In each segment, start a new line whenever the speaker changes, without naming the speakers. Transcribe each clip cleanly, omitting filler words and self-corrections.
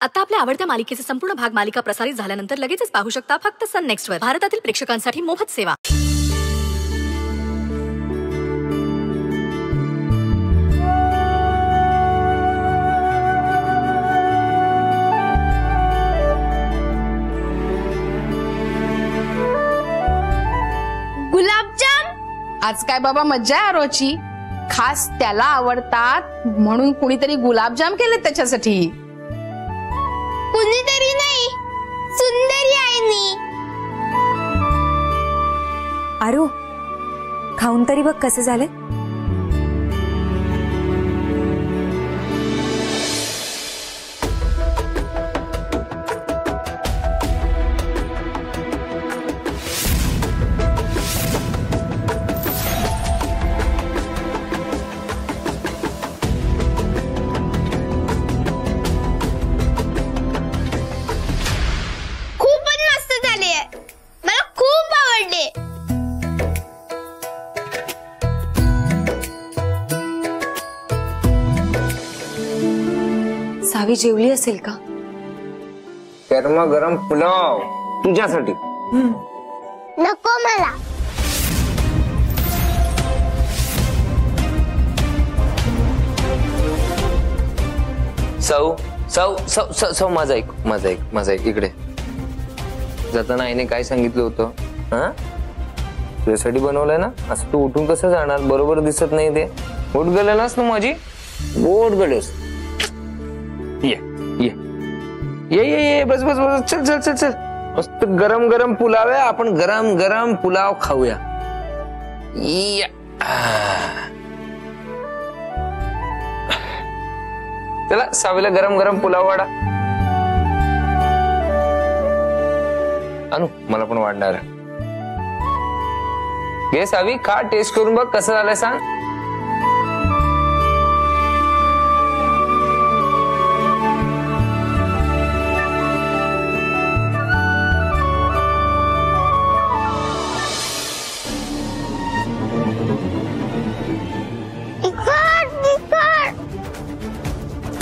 आता आपल्या आवडत्या मालिकेचे संपूर्ण भाग मालिका प्रसारित झाल्यानंतर लगेचच पाहू शकता फक्त सन नेक्स्ट वर. भारतातील प्रेक्षकांसाठी मोफत सेवा.
गुलाबजाम आज काय बाबा मज्जा आहे आरोची. खास त्याला आवडतात म्हणून कुणीतरी गुलाबजाम केले त्याच्यासाठी.
कुणीतरी नाही, सुंदरी आईनी.
आरू खाऊन तरी बघ कसे झाले. सावी जेवली असेल का.
गरमा गरम पुलाव तुझ्यासाठी.
नको मला.
सौ सौ सौ सौ सौ माझा ऐक इकडे. जाताना आईने काय सांगितलं होतं. हा तुझ्यासाठी बनवलंय ना. असं तू उठून कसं जाणार. बरोबर दिसत नाही ते. उठ गेलेलास ना माझी. गोड गलेस. ये ये ये ये ये बस बस बस. चल चल चल चल. मस्त गरम गरम पुलाव आहे. आपण गरम गरम पुलाव खाऊया. चला सावीला गरम गरम पुलाव वाढा. अनु मला पण वाढणार. घे सावी खा. टेस्ट करून बघ कसं झालंय सांग.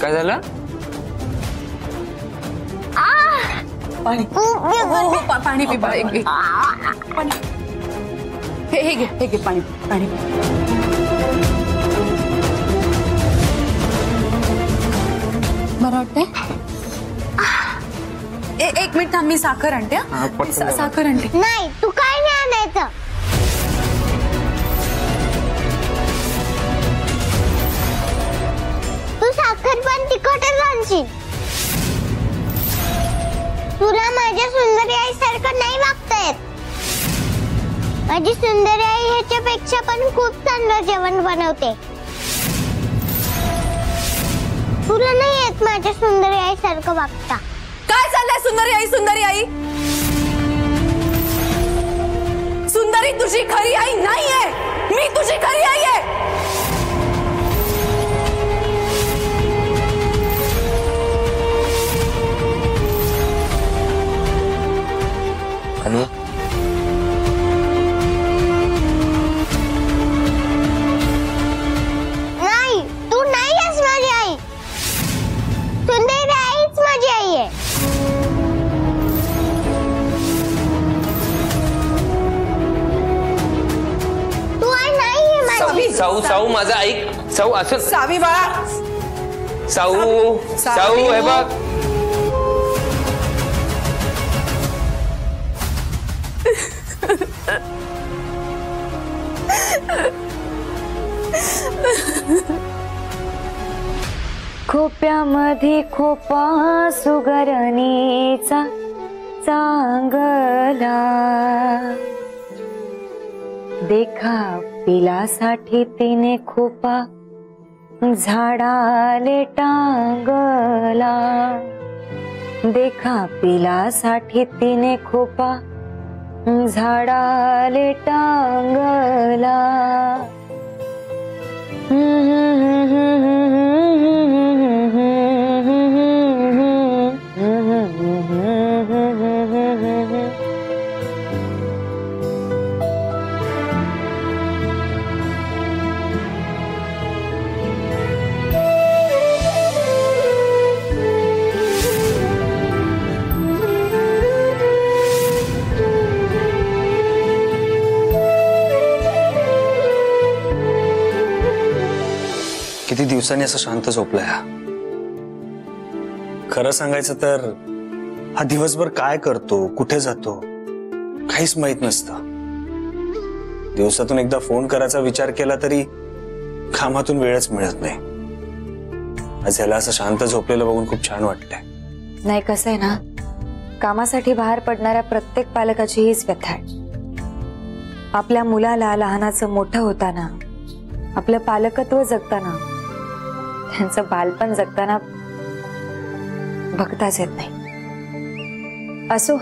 काय झालं.
पाणी पाणी पी. हे घे पाणी पाणी. बरं वाटतंय. एक मिनिट थांब. मी साखर आणते. साखर आणते.
नाही तू काय नाही आणायचं. तू साखर पण तिखटच आणशील. तुला माझ्या सुंदरी आई सारखं नाही वागता येत. माझी सुंदरी आई ह्याच्यापेक्षा पण खूप चांगलं जेवण बनवते. तुला नाही येत माझ्या सुंदरी आई सारखं वागता.
काय चाललंय सुंदरी आई. सुंदरी आई सुंदरी तुझी खरी आई नाहीये. मी तुझी खरी आई आहे.
अनु
नाही तू नाही आहेस माझी आई. सुंदरी आईच माझी आई आहे. तू आई नाहीये माझी.
साऊ साऊ माझा ऐक. साऊ असं.
सावी बाळा.
साऊ साऊ हे बघ.
खोप्यामध्ये खोपा सुगरणीचा चांगला. देखा पिलासाठी तिने खोपा झाडाले टांगला. देखा पिलासाठी तिने खोपा झाडाले टांगला.
दिवसांनी असं शांत झोपलाय हा. खरं सांगायचं तर हा दिवसभर काय करतो, कुठे जातो काहीच माहित नसतं. दिवसातून एकदा फोन करायचा विचार केला तरी कामातून वेळच मिळत नाही. आज ह्याला असं शांत झोपलेलं बघून खूप छान वाटतंय.
नाही, कसं आहे ना, कामासाठी बाहेर पडणाऱ्या प्रत्येक पालकाची हीच व्यथा आहे. आपल्या मुलाला लहानाचं मोठं होताना, आपलं पालकत्व जगताना, त्यांचं बालपण जगताना बघताच येत नाही. असो,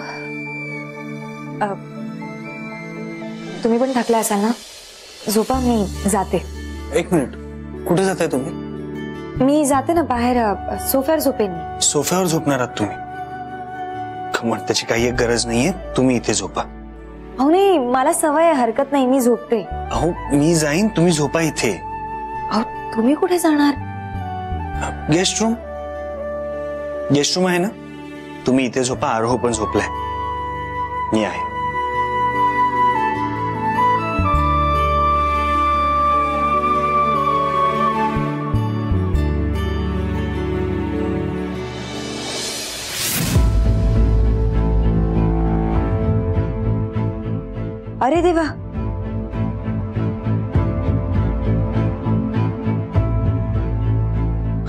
तुम्ही पण थकला असाल ना, झोपा, मी जाते.
एक मिनिट, कुठे जाताय तुम्ही?
मी जाते ना बाहेर, सोफ्यावर झोपेन मी.
सोफ्यावर झोपणार आहात तुम्ही? कमन, त्याची काही एक गरज नाहीये, तुम्ही इथे झोपा.
अहो नाही, मला सवय आहे, हरकत नाही, मी झोपते.
अहो मी जाईन, तुम्ही झोपा इथे.
अहो तुम्ही कुठे जाणार?
गेस्ट रूम आहे ना, तुम्ही इथे झोपा. आरोह पण झोपलाय, मी आहे.
अरे देवा,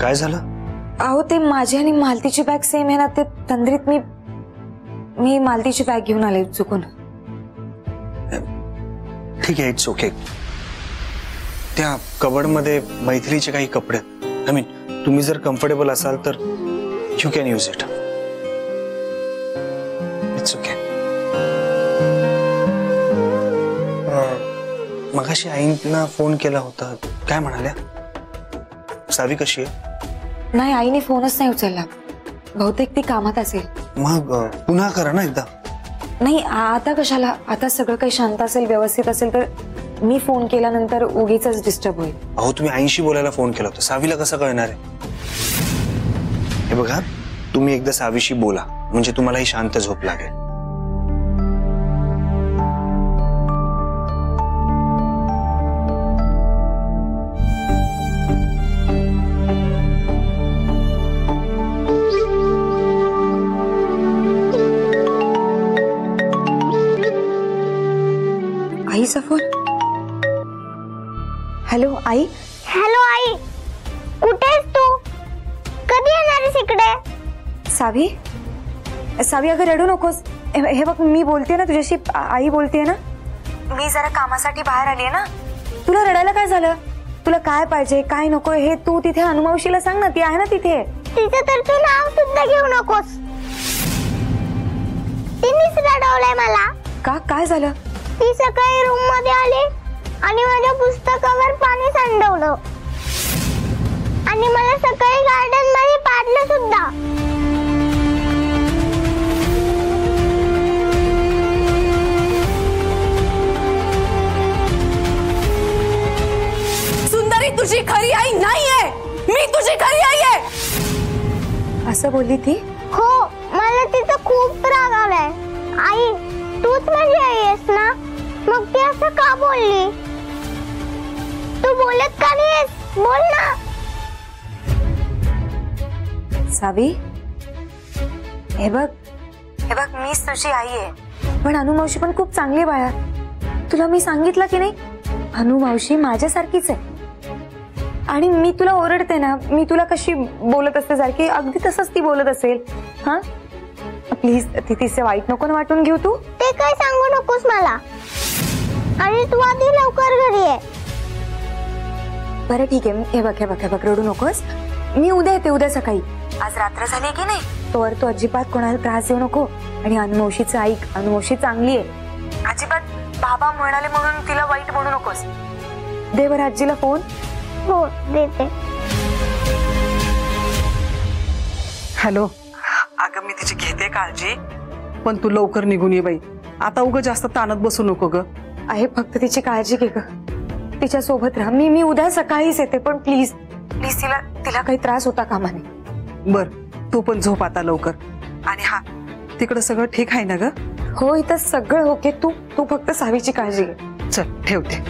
काय झालं?
अहो ते माझी आणि मालतीची बॅग सेम आहे ना, ते तंद्रीत मी मालतीची बॅग घेऊन आले चुकून.
ठीक आहे, इट्स ओके. त्या कबड मध्ये मैथिलीचे काही कपडे, आय मीन तुम्ही जर कम्फर्टेबल असाल तर you can use it. It's okay. मगाशी आईंना फोन केला होता, काय म्हणाल्या? सावी कशी आहे?
नाही, आईने फोनच नाही उचलला, बहुतेक ती कामात असेल.
मग पुन्हा करा ना एकदा.
नाही, आता कशाला, आता सगळं काही शांत असेल, व्यवस्थित असेल तर मी फोन केल्यानंतर उगीच डिस्टर्ब होईल.
अहो तुम्ही आईंशी बोलायला फोन केला होता, सावीला कसं कळणार आहे? हे बघा, तुम्ही एकदा सावीशी बोला, म्हणजे तुम्हाला ही शांत झोप लागेल.
आईचा फोन. हॅलो आई.
हॅलो आई, कुठे आहेस तू? कधी येणार आहेस इकडे?
सावी, सावी अगं रडू नकोस. हे बघ, मी बोलतेय ना तुझ्याशी, आई बोलतेय ना. मी जरा कामासाठी बाहेर आलीये ना. तुला रडायला काय झालं? तुला काय पाहिजे, काय नको हे तू तिथे अनुमावशीला सांग ना, ती आहे ना तिथे.
तिचं तर तू नाव सुद्धा घेऊ नकोस. तिनेच रडवलंय मला.
का, काय झालं?
ती सकाळी रूम मध्ये आली आणि माझ्या पुस्तकावर पाणी सांडवलं आणि मला सकाळी गार्डन मध्ये पाडलं सुद्धा.
सुंदरी तुझी खरी आई नाहीये, मी तुझी खरी आई आहे.
असं बोलली ती?
हो, मला तिचा खूप राग आलाय. आई, तूच माझी आई आहेस ना, मग ती असं का बोलली? तू बोलत का नाहीस? बोल ना.
सावी, हे बघ मीच तुझी आई आहे, पण अनुमावशी पण खूप चांगली आहे बाळा. तुला मी सांगितलं की नाही, अनुमावशी माझ्यासारखीच आहे. आणि मी तुला ओरडते ना, मी तुला कशी बोलत असते सारखी, अगदी तसंच ती बोलत असेल. हा प्लीज, तिचे वाईट नको वाटून घेऊ तू.
ते काय सांगू नकोस मला. आणि तू आधी लवकर घरी ये.
बरं ठीक आहे, हे बघ रडू नकोस. मी उद्या येते, उद्या सकाळी. आज रात्र झाली की नाही, तोवर तू अजिबात कोणाला त्रास देऊ नको. आणि अनुमावशीचं ऐक, अनुमावशी चांगली आहे. अजिबात बाबा म्हणाले म्हणून तिला वाईट म्हणू नकोस. दे बरं आजीला फोन.
हो, देते.
हॅलो. अगं मी तिची घेते काळजी, पण तू लवकर निघून ये बाई. आता उगा जास्त ताणत बसू नको ग.
आहे, फक्त तिची काळजी घे ग, तिच्या सोबत राहा. मी उद्या सकाळीच येते, पण प्लीज प्लीज तिला काही त्रास होता कामा नये.
बर, तू पण झोप आता लवकर. आणि हा, तिकडं सगळं ठीक आहे ना ग?
हो, इथं सगळं ओके. तू फक्त सावीची काळजी घे.
चल ठेवते.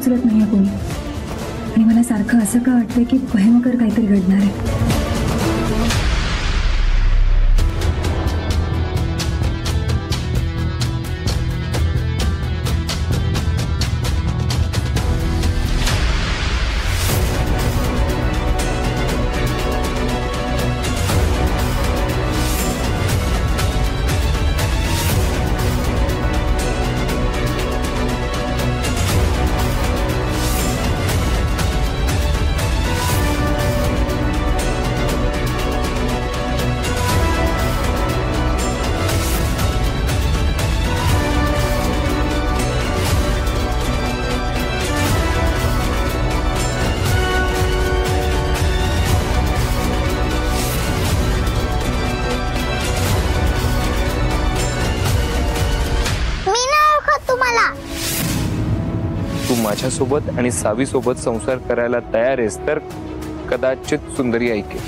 उचलत नाहीये कोणी, आणि मला सारखं असं का वाटतंय की भयंकर काहीतरी घडणार आहे.
तू माझ्यासोबत आणि सावी सोबत संसार करायला तयार आहेस तर कदाचित सुंदरी ऐकेल.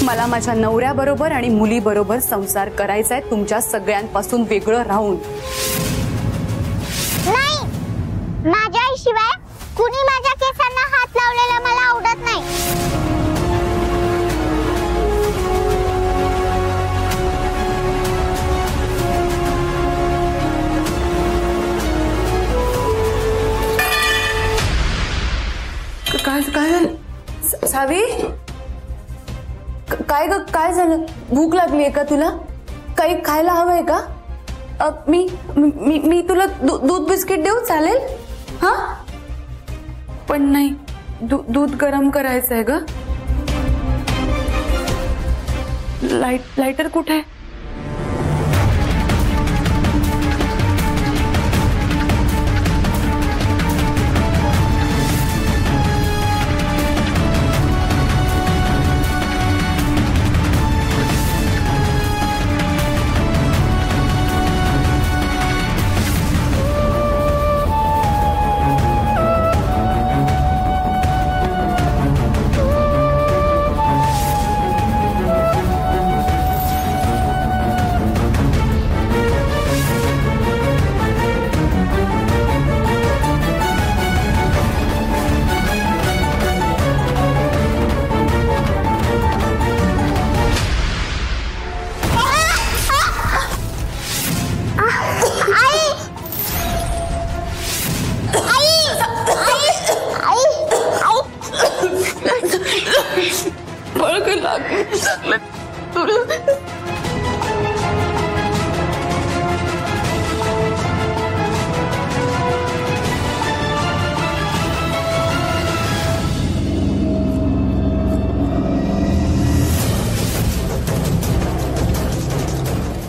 मला माझ्या नवऱ्याबरोबर आणि मुलीबरोबर संसार करायचा आहे, तुमच्या सगळ्यांपासून वेगळं राहून.
नाही, माझ्या आईशिवाय कुणी माझ्या केसांना हात लावलेला मला आवडत नाही.
काय झालं सावी? काय झालं? भूक लागली आहे का तुला? काही खायला हवंय का? मी मी मी तुला दूध बिस्किट देऊ चालेल? हा पण नाही, दूध गरम करायचं आहे ग. लायटर कुठे आहे?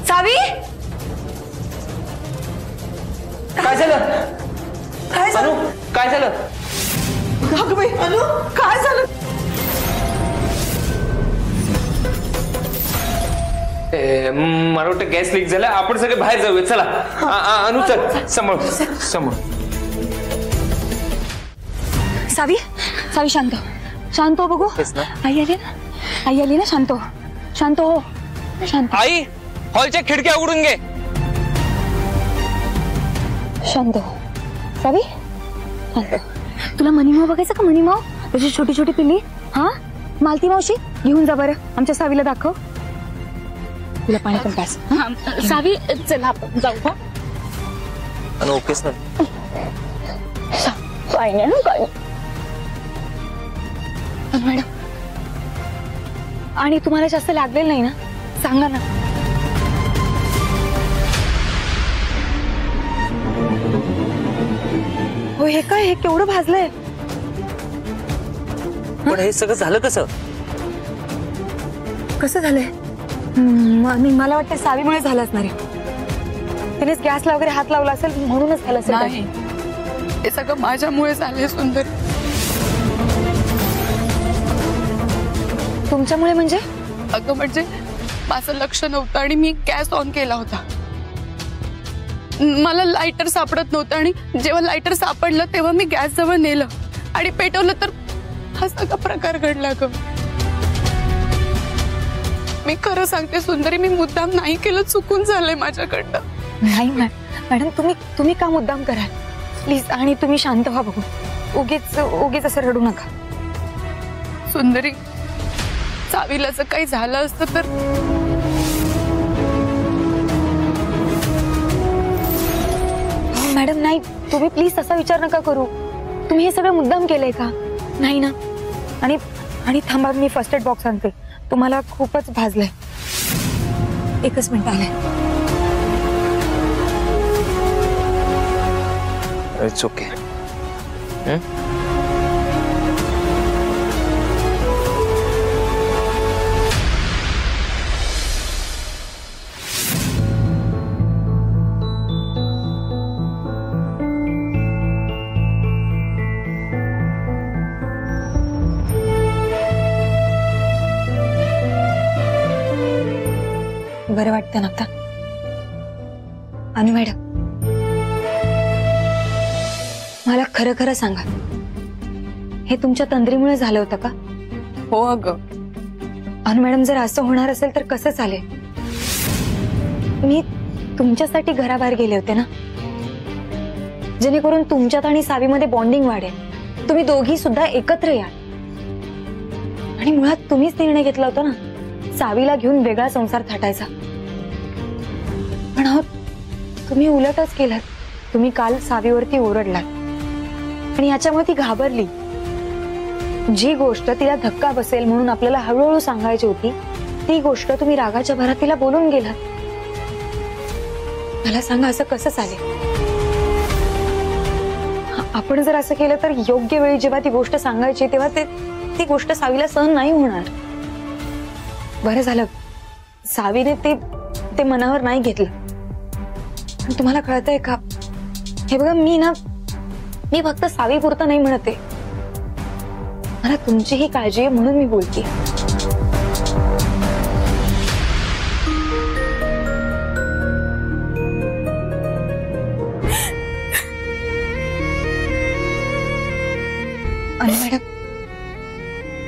सावी,
काय झालं? अनु, काय झालं?
अगं बाई, अनु, काय झालं?
मला वाटतं गॅस लीक झाला. आपण सगळे बाहेर जाऊया. चला अनु, चल. समोर समोर.
सावी, सावी शांत शांत हो. बघू आई आली ना, आई आली ना. शांत हो, शांत हो, शांत.
आई, हॉलच्या खिडक्या उघडून घे.
शांत हो सावी, शांत. तुला मनीमाव बघायचं का? मनीमाव, त्याची छोटी छोटी पिल्ली. हा, मालती मावशी घेऊन जा बरं, आमच्या सावीला दाखव. तुला पाणी पण पास.
सावी, चला आपण जाऊ. का
अनु ओकेच ना?
काय नाही ना, काय मॅडम. आणि तुम्हाला जास्त लागलेलं नाही ना? सांगा ना. हो, हे काय, हे केवढं भाजलंय?
पण हे सगळं झालं कसं?
कसं झालंय? मला वाटतं सावीमुळे झालं असणार आहे. तिनेच गॅसला वगैरे हात लावला असेल, म्हणूनच झालं असेल.
नाही, हे सगळं माझ्यामुळे झालंय सुंदर.
तुमच्यामुळे म्हणजे?
अगं म्हणजे माझं लक्ष नव्हतं आणि मी गॅस ऑन केला होता. मला लायटर सापडत नव्हतं आणि जेव्हा लायटर सापडलं तेव्हा मी गॅस जवळ नेलं आणि पेटवलं, तर हा सगळा प्रकार घडला. ग मी खरं सांगते सुंदरी, मी मुद्दाम नाही केलं, चुकून झालंय माझ्याकडनं.
नाही मॅडम, तुम्ही का मुद्दाम कराल? प्लीज, आणि तुम्ही शांत व्हा बघू. उगीच उगीच असं रडू नका.
सुंदरी, सावीला जर काही झालं असतं तर
मॅडम नाही, तुम्ही प्लीज तसा विचार नका करू. तुम्ही हे सगळं मुद्दाम केलंय का? नाही ना. आणि आणि थांबा, मी फर्स्ट एड बॉक्स आणते. तुम्हाला खूपच भाजलंय. एकच मिनिट आलंय.
It's okay.
बरं वाटतं ना आता? अनु मॅडम, मला खरं खरं सांगा, हे तुमच्या तंद्रीमुळे झालं होतं का?
हो अगं.
अनु मॅडम, जर असं होणार असेल तर कसं चालेल? मी तुमच्यासाठी घराबाहेर गेले होते ना, जेणेकरून तुमच्यात आणि सावीमध्ये बॉन्डिंग वाढेल, तुम्ही दोघी सुद्धा एकत्र या. आणि मुळात तुम्हीच निर्णय घेतला होता ना सावीला घेऊन वेगळा संसार थाटायचा. पण अहो, तुम्ही उलटच केलात. तुम्ही काल सावीवरती ओरडलात आणि याच्यामुळे ती घाबरली. जी गोष्ट तिला धक्का बसेल म्हणून आपल्याला हळूहळू सांगायची होती, ती गोष्ट तुम्ही रागाच्या भरात तिला बोलून गेलात. मला सांगा, असं कसं चालेल? आपण जर असं केलं तर योग्य वेळी जेव्हा ती गोष्ट सांगायची तेव्हा ती गोष्ट सावीला सहन नाही होणार. बरं झालं सावीने ते मनावर नाही घेतलं. पण तुम्हाला कळतंय का, हे बघा, मी फक्त सावीपुरतं नाही म्हणते, मला तुमचीही काळजी आहे म्हणून मी बोलते.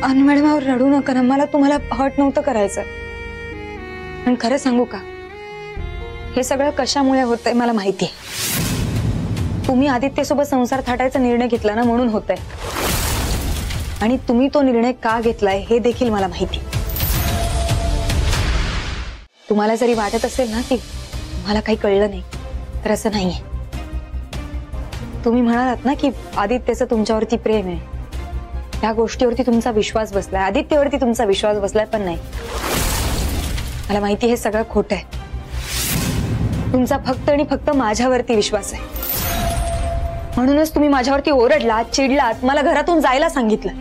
अनु मॅडम, रडू नका ना. मला तुम्हाला हर्ट नव्हतं करायचं. पण खरं सांगू का, हे सगळं कशामुळे होतंय मला माहितीये. तुम्ही आदित्यसोबत संसार थाटायचा निर्णय घेतला ना, म्हणून होतंय. आणि तुम्ही तो निर्णय का घेतलाय हे देखील मला माहिती. तुम्हाला जरी वाटत असेल ना की मला काही कळलं नाही, तर असं नाहीये. तुम्ही म्हणालात ना की आदित्यचं तुमच्यावरती प्रेम आहे, या गोष्टीवरती तुमचा विश्वास बसलाय, आदित्यवरती तुमचा विश्वास बसलाय. पण नाही, मला माहिती हे सगळं खोटं आहे. तुमचा फक्त आणि फक्त माझ्यावरती विश्वास आहे. म्हणूनच तुम्ही माझ्यावरती ओरडलात, चिडलात, मला घरातून जायला सांगितलं.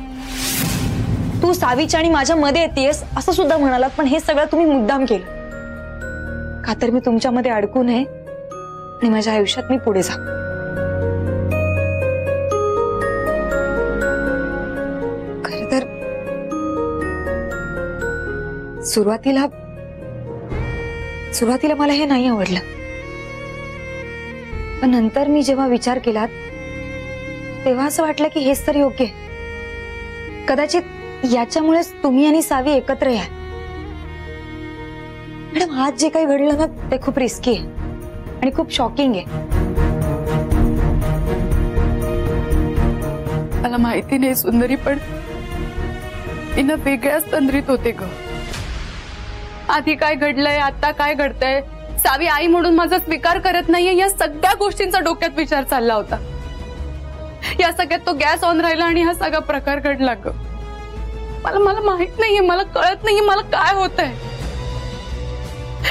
तू सावीच्या आणि माझ्या मध्ये येतेस असं सुद्धा म्हणालात. पण हे सगळं तुम्ही मुद्दाम केलं का? तर मी तुमच्यामध्ये अडकू नये आणि माझ्या आयुष्यात मी पुढे जा. खरं तर सुरुवातीला मला हे नाही आवडलं. पण नंतर मी जेव्हा विचार केला तेव्हा असं वाटलं की हेच तर योग्य आहे. कदाचित याच्यामुळेच तुम्ही आणि सावी एकत्र या. मॅडम, आज जे काही घडलं ना ते खूप रिस्की आहे आणि खूप शॉकिंग आहे.
मला माहिती नाही सुंदरी, पण तिनं वेगळ्याच तंद्रीत होते ग. आधी काय घडलंय, आता काय घडतंय, सावी आई म्हणून माझा स्वीकार करत नाहीये, या सगळ्या गोष्टींचा डोक्यात विचार चालला होता. या सगळ्यात तो गॅस ऑन राहिला आणि हा सगळा प्रकार घडला ग. मला माहित नाहीये, मला कळत नाहीये मला काय होतंय.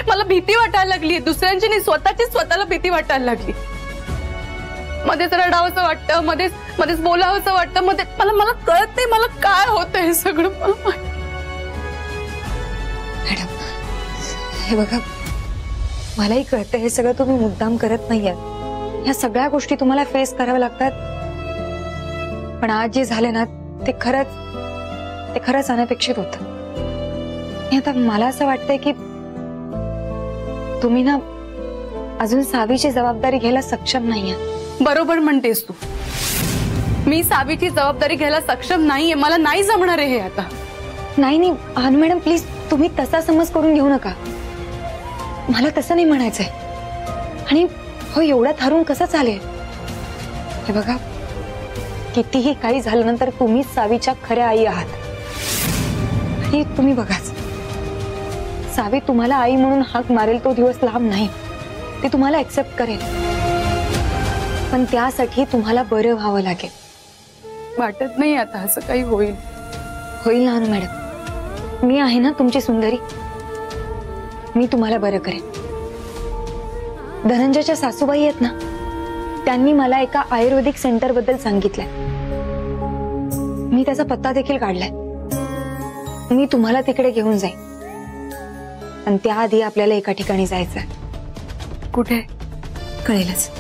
मला भीती वाटायला लागली, दुसऱ्यांची नाही स्वतःला भीती वाटायला लागली. मध्येच रडावंसं वाटतं, मध्येच बोलावंसं वाटतं, मला कळत नाही मला काय होतंय हे सगळं.
मॅडम, हे बघा, मलाही कळतं हे सगळं तुम्ही मुद्दाम करत नाहीये. ह्या सगळ्या गोष्टी तुम्हाला फेस कराव्या लागतात. पण आज जे झाले ना ते खरंच अनपेक्षित होतं. आता मला असं वाटतंय की तुम्ही ना अजून सावीची जबाबदारी घ्यायला सक्षम नाहीये.
बरोबर म्हणतेस तू, मी सावीची जबाबदारी घ्यायला सक्षम नाहीये. मला नाही जमणार आहे हे आता.
नाही अनु मॅडम, प्लीज तुम्ही तसा समज करून घेऊ नका. मला तसं नाही म्हणायचंय. आणि हो, एवढ्यात हरून कसं चालेल? हे बघा, कितीही काही झालं नंतर तुम्हीच सावीच्या खऱ्या आई आहात. आणि तुम्ही बघाच, सावी तुम्हाला आई म्हणून हाक मारेल तो दिवस लांब नाही. ती तुम्हाला एक्सेप्ट करेल, पण त्यासाठी तुम्हाला बरं व्हावं लागेल.
वाटत नाही आता असं काही होईल.
होईल ना अनु मॅडम, मी आहे ना तुमची सुंदरी. मी तुम्हाला बरं करेन. धनंजयच्या सासूबाई आहेत ना, त्यांनी मला एका आयुर्वेदिक सेंटर बद्दल सांगितलंय. मी त्याचा पत्ता देखील काढलाय. मी तुम्हाला तिकडे घेऊन जाईन, पण त्याआधी आपल्याला एका ठिकाणी जायचंय.
कुठे?
कळेलच.